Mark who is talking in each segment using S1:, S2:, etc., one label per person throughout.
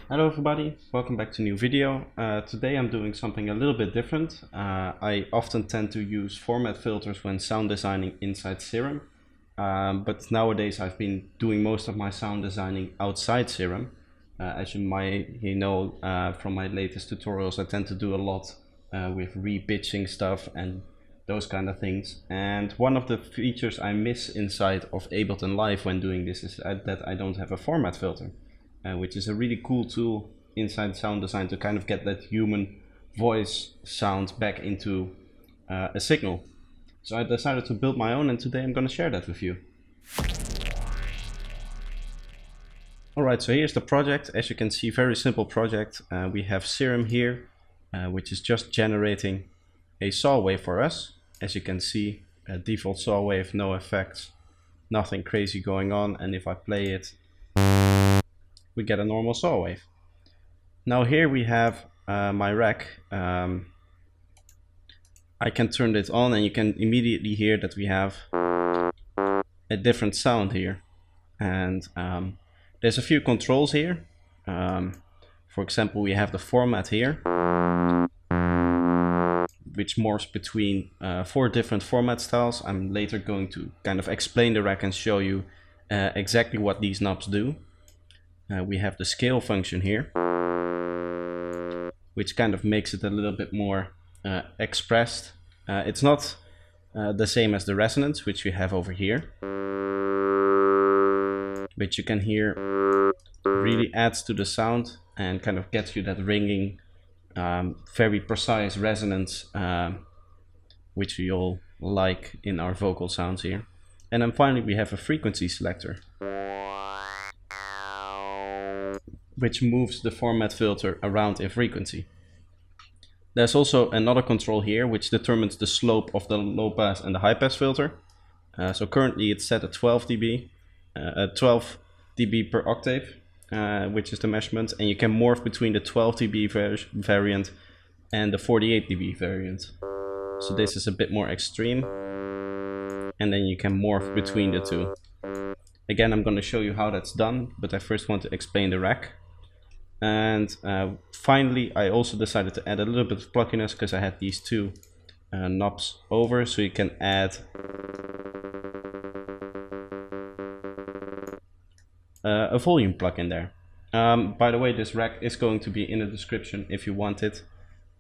S1: Hello everybody, welcome back to a new video. Today I'm doing something a little bit different. I often tend to use format filters when sound designing inside Serum, but nowadays I've been doing most of my sound designing outside Serum. As you might know from my latest tutorials, I tend to do a lot with re-pitching stuff and those kind of things. And one of the features I miss inside of Ableton Live when doing this is that I don't have a format filter. Which is a really cool tool inside sound design to kind of get that human voice sound back into a signal. So I decided to build my own, and today I'm going to share that with you. Alright, so here's the project. As you can see, very simple project. We have Serum here, which is just generating a saw wave for us. As you can see, a default saw wave, no effects, nothing crazy going on, and if I play it, we get a normal saw wave. Now here we have my rack. I can turn it on and you can immediately hear that we have a different sound here. And there's a few controls here. For example, we have the format here, which morphs between 4 different format styles. I'm later going to kind of explain the rack and show you exactly what these knobs do. We have the scale function here, which kind of makes it a little bit more expressed. It's not the same as the resonance, which we have over here, which you can hear really adds to the sound and kind of gets you that ringing, very precise resonance, which we all like in our vocal sounds here. And then finally we have a frequency selector, which moves the format filter around in frequency. There's also another control here which determines the slope of the low pass and the high pass filter. So currently it's set at 12 dB, 12 dB per octave, which is the measurement, and you can morph between the 12 dB variant and the 48 dB variant. So this is a bit more extreme, and then you can morph between the two. Again, I'm going to show you how that's done, but I first want to explain the rack. And finally, I also decided to add a little bit of pluckiness because I had these two knobs over, so you can add a volume plugin there. By the way, this rack is going to be in the description if you want it.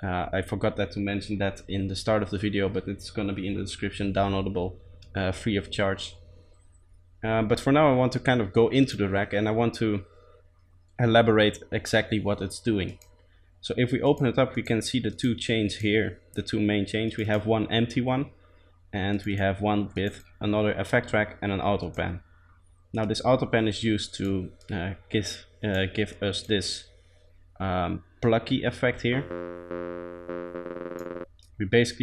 S1: I forgot to mention that in the start of the video, but it's going to be in the description, downloadable, free of charge. But for now I want to kind of go into the rack and I want to elaborate exactly what it's doing. So if we open it up, we can see the two chains here, the two main chains. We have one empty one and we have one with another effect track and an auto pan. Now this auto pan is used to give us this plucky effect here.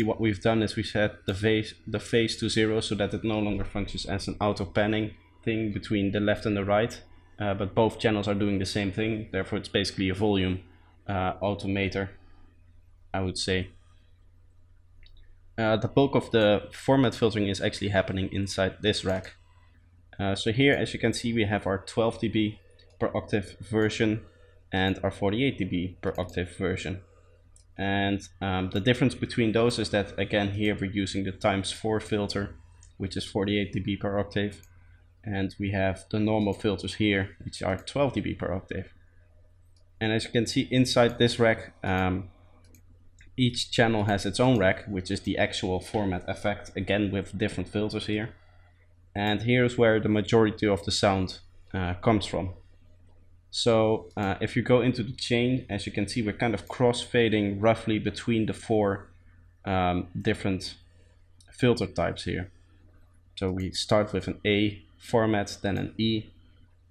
S1: What we've done is we set the phase to 0 so that it no longer functions as an auto panning thing between the left and the right, but both channels are doing the same thing. Therefore it's basically a volume automator, I would say. The bulk of the format filtering is actually happening inside this rack. So here, as you can see, we have our 12 dB per octave version and our 48 dB per octave version. And the difference between those is that, again, here we're using the ×4 filter, which is 48 dB per octave. And we have the normal filters here, which are 12 dB per octave. And as you can see inside this rack, each channel has its own rack, which is the actual format effect, again with different filters here. And here's where the majority of the sound comes from. So if you go into the chain, as you can see, we're kind of cross-fading roughly between the 4 different filter types here. So we start with an A format, then an E,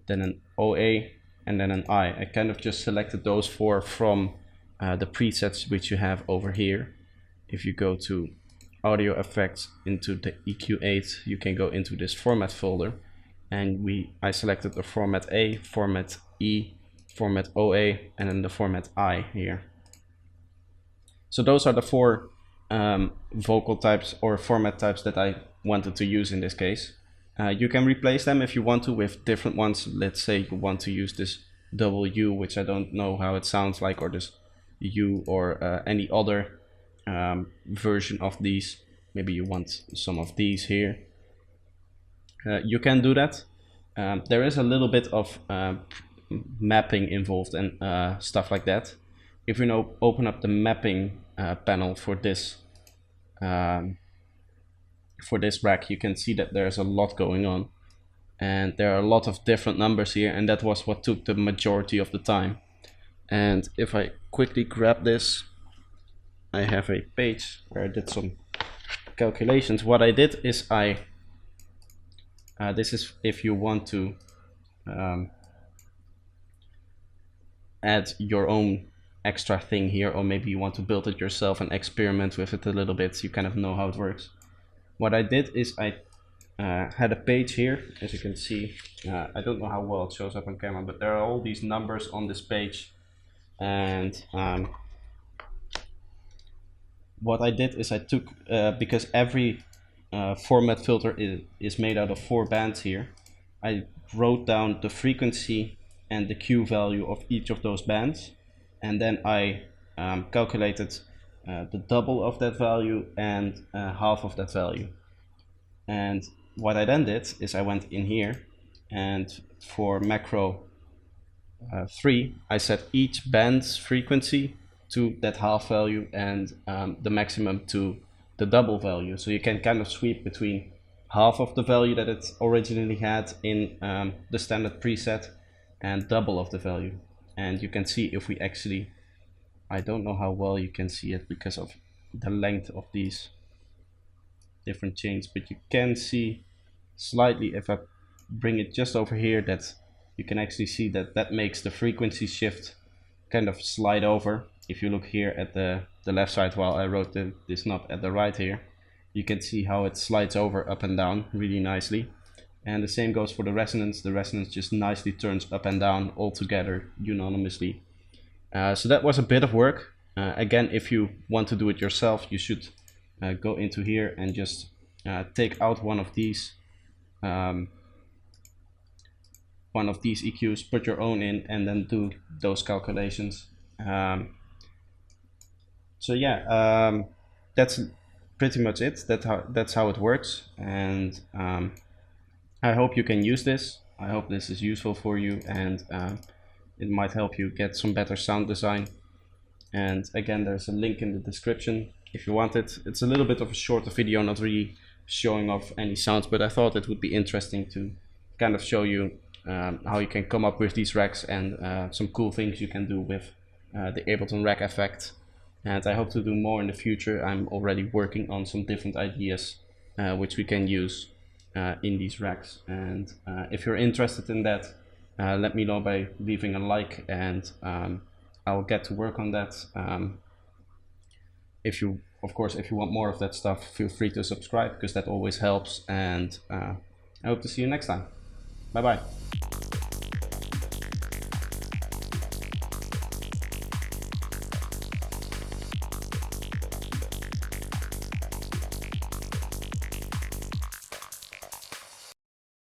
S1: then an OA, and then an I. I kind of just selected those 4 from the presets which you have over here. If you go to audio effects into the EQ8, you can go into this format folder, and I selected the format A, format E, format OA, and then the format I here. So those are the 4 vocal types or format types that I wanted to use in this case. You can replace them if you want to with different ones. Let's say you want to use this W, which I don't know how it sounds like, or this U, or any other version of these. Maybe you want some of these here. You can do that. There is a little bit of mapping involved and stuff like that. If you now open up the mapping panel for this rack, you can see that there's a lot going on, and there are a lot of different numbers here, and that was what took the majority of the time. And if I quickly grab this, I have a page where I did some calculations. What I did is this is if you want to add your own extra thing here, or maybe you want to build it yourself and experiment with it a little bit so you kind of know how it works. What I did is I had a page here, as you can see. I don't know how well it shows up on camera, but there are all these numbers on this page. And what I did is I took, because every Formant filter is made out of 4 bands here, I wrote down the frequency and the Q value of each of those bands, and then I calculated the double of that value and half of that value. And what I then did is I went in here, and for macro 3, I set each band's frequency to that half value and the maximum to the double value. So you can kind of sweep between half of the value that it originally had in the standard preset and double of the value. And you can see if we actually, I don't know how well you can see it because of the length of these different chains, but you can see slightly if I bring it just over here that you can actually see that that makes the frequency shift kind of slide over. If you look here at the left side while I wrote this knob at the right here, you can see how it slides over up and down really nicely. And the same goes for the resonance. The resonance just nicely turns up and down all together unanimously. So that was a bit of work. Again, if you want to do it yourself, you should go into here and just take out one of these EQs, put your own in, and then do those calculations. So yeah, that's pretty much it. That's how it works, and I hope you can use this. I hope this is useful for you, and it might help you get some better sound design. And again, there's a link in the description if you want it. It's a little bit of a shorter video, not really showing off any sounds, but I thought it would be interesting to kind of show you how you can come up with these racks and some cool things you can do with the Ableton rack effect. And I hope to do more in the future. I'm already working on some different ideas which we can use in these racks. And if you're interested in that, let me know by leaving a like, and I'll get to work on that. Of course, if you want more of that stuff, feel free to subscribe, because that always helps. And I hope to see you next time. Bye bye.